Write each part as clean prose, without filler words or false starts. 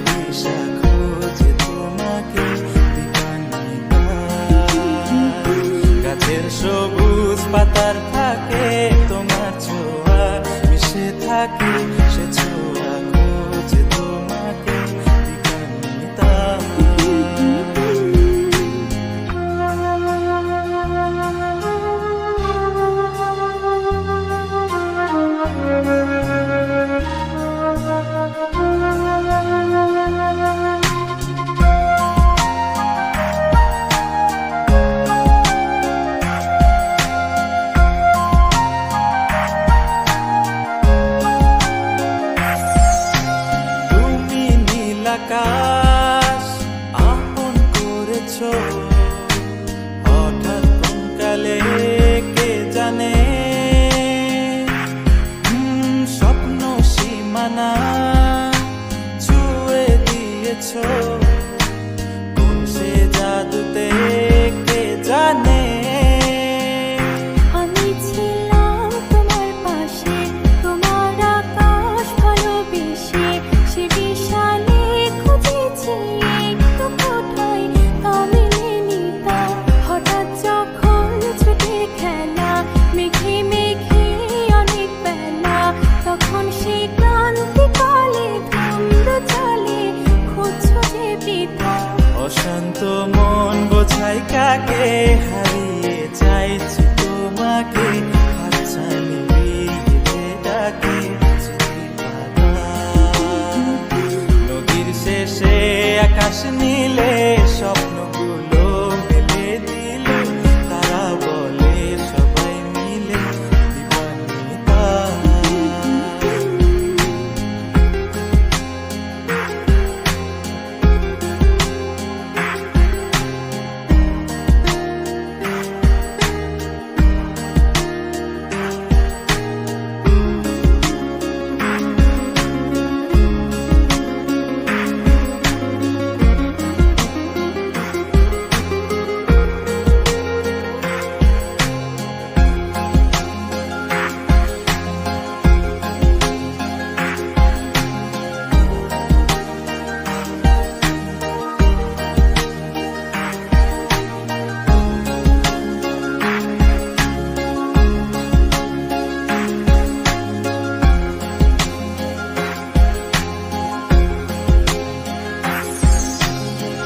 দিশা খোঁজে তোমাকে দিবানিতা। গাছের সবুজ পাতার ফাঁকে তোমার ছোঁয়া মিশে থাকে, সে ছোঁয়া খোঁজে তোমাকে দিবানিতা। আকাশ আপন করেছো হঠাৎ কোন কালে কে জানে, স্বপ্ন সীমানা ছুঁয়ে দিয়েছো কোন সে জাদুতে কে জানে। আমি ছিলাম তোমার পাশে, তোমার আকাশ ভালোবেসে, সে বিশাল হঠাৎ যখন ছুটে খেলা মেঘে মেঘে অনেক বেলা, তখন সে ক্লান্তি কালে ধুম্র চলে খুঁজছো যে পিতা। অশান্ত মন বোঝাই কাকে হারিয়ে চাইছি তোমাকে, হাতছানি দিয়ে ডাকে নদীর শেষে আকাশ নীলে স্বপ্নগুলো মেলে দিল, তারা বলে সবাই মিলে দিবানিতা।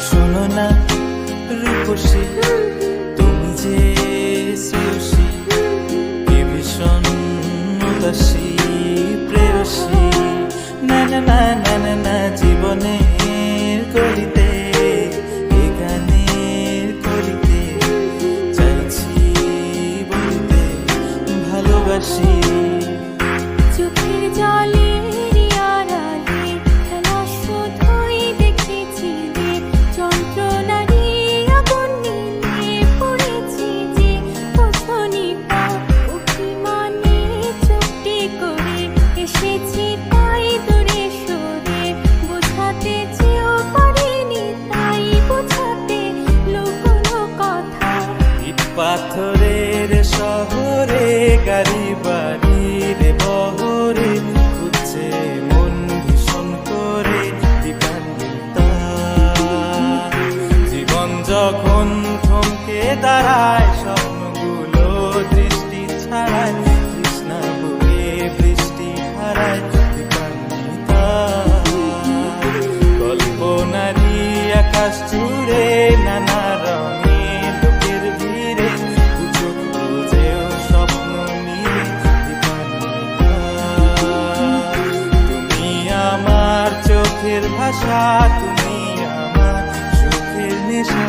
শোনো না রূপসী, তুমি যে শ্রেয়সী, এ ভীষণ উদাসী প্রেয়সী, না না না না না না জীবনের গলিতে এ গানের কলিতে চাইছি বলতে ভালোবাসি। চোখের জলে পাথরের শহরে গাড়ি বাড়ির বহরে খুঁজছে মন ভীষণ করে দিবানিতা। জীবন যখন থমকে দাঁড়ায় স্বপ্নগুলো দৃষ্টি ছাড়ায়, তৃষ্ণা বলে বৃষ্টি হারায় দিবানিতা। কল্পনারি আকাশ জুড়ে নানা রঙে লোকের ভিড়ে খুঁজেও স্বপ্ন মিলে দিবানিতা। তুমি আমার চোখের ভাষা, তুমি আমার সুখের নেশা।